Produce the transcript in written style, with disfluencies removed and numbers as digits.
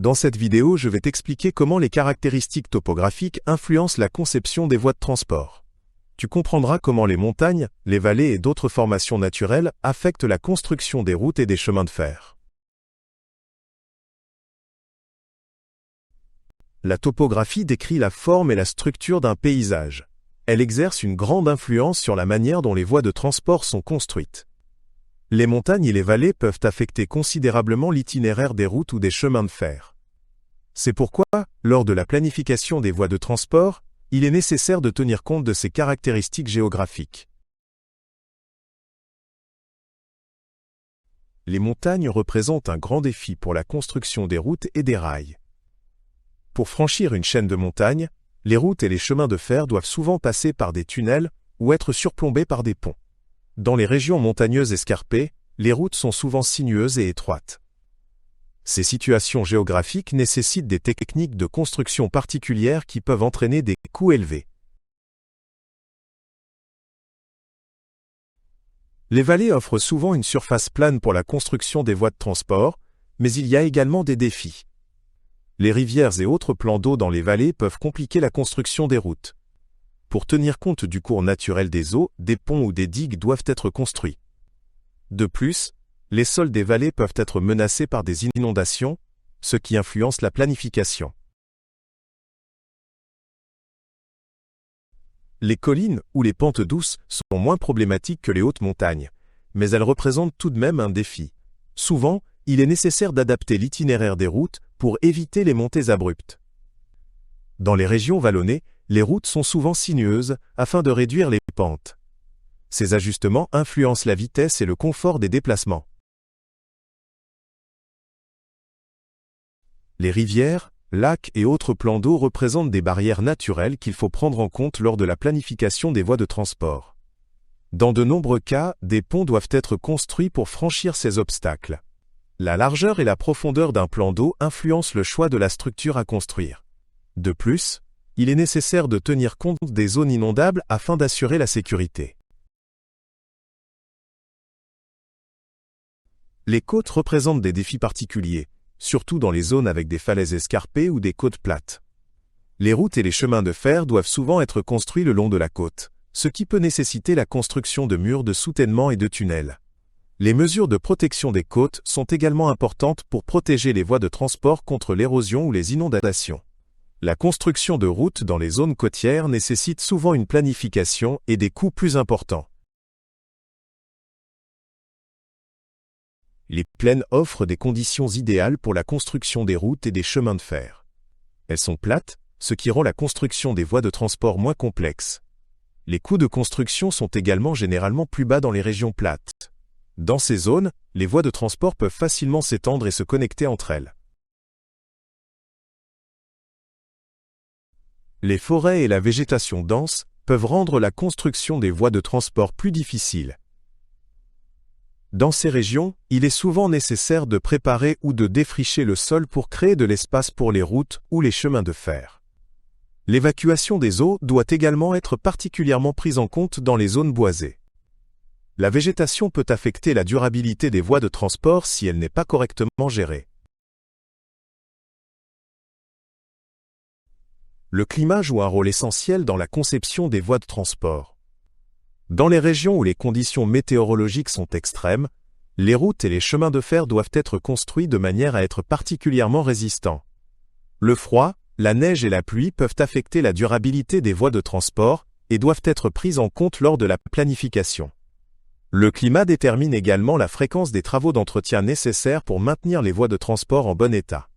Dans cette vidéo, je vais t'expliquer comment les caractéristiques topographiques influencent la conception des voies de transport. Tu comprendras comment les montagnes, les vallées et d'autres formations naturelles affectent la construction des routes et des chemins de fer. La topographie décrit la forme et la structure d'un paysage. Elle exerce une grande influence sur la manière dont les voies de transport sont construites. Les montagnes et les vallées peuvent affecter considérablement l'itinéraire des routes ou des chemins de fer. C'est pourquoi, lors de la planification des voies de transport, il est nécessaire de tenir compte de ces caractéristiques géographiques. Les montagnes représentent un grand défi pour la construction des routes et des rails. Pour franchir une chaîne de montagnes, les routes et les chemins de fer doivent souvent passer par des tunnels ou être surplombés par des ponts. Dans les régions montagneuses escarpées, les routes sont souvent sinueuses et étroites. Ces situations géographiques nécessitent des techniques de construction particulières qui peuvent entraîner des coûts élevés. Les vallées offrent souvent une surface plane pour la construction des voies de transport, mais il y a également des défis. Les rivières et autres plans d'eau dans les vallées peuvent compliquer la construction des routes. Pour tenir compte du cours naturel des eaux, des ponts ou des digues doivent être construits. De plus, les sols des vallées peuvent être menacés par des inondations, ce qui influence la planification. Les collines ou les pentes douces sont moins problématiques que les hautes montagnes, mais elles représentent tout de même un défi. Souvent, il est nécessaire d'adapter l'itinéraire des routes pour éviter les montées abruptes. Dans les régions vallonnées, les routes sont souvent sinueuses afin de réduire les pentes. Ces ajustements influencent la vitesse et le confort des déplacements. Les rivières, lacs et autres plans d'eau représentent des barrières naturelles qu'il faut prendre en compte lors de la planification des voies de transport. Dans de nombreux cas, des ponts doivent être construits pour franchir ces obstacles. La largeur et la profondeur d'un plan d'eau influencent le choix de la structure à construire. De plus, il est nécessaire de tenir compte des zones inondables afin d'assurer la sécurité. Les côtes représentent des défis particuliers, surtout dans les zones avec des falaises escarpées ou des côtes plates. Les routes et les chemins de fer doivent souvent être construits le long de la côte, ce qui peut nécessiter la construction de murs de soutènement et de tunnels. Les mesures de protection des côtes sont également importantes pour protéger les voies de transport contre l'érosion ou les inondations. La construction de routes dans les zones côtières nécessite souvent une planification et des coûts plus importants. Les plaines offrent des conditions idéales pour la construction des routes et des chemins de fer. Elles sont plates, ce qui rend la construction des voies de transport moins complexe. Les coûts de construction sont également généralement plus bas dans les régions plates. Dans ces zones, les voies de transport peuvent facilement s'étendre et se connecter entre elles. Les forêts et la végétation dense peuvent rendre la construction des voies de transport plus difficile. Dans ces régions, il est souvent nécessaire de préparer ou de défricher le sol pour créer de l'espace pour les routes ou les chemins de fer. L'évacuation des eaux doit également être particulièrement prise en compte dans les zones boisées. La végétation peut affecter la durabilité des voies de transport si elle n'est pas correctement gérée. Le climat joue un rôle essentiel dans la conception des voies de transport. Dans les régions où les conditions météorologiques sont extrêmes, les routes et les chemins de fer doivent être construits de manière à être particulièrement résistants. Le froid, la neige et la pluie peuvent affecter la durabilité des voies de transport et doivent être prises en compte lors de la planification. Le climat détermine également la fréquence des travaux d'entretien nécessaires pour maintenir les voies de transport en bon état.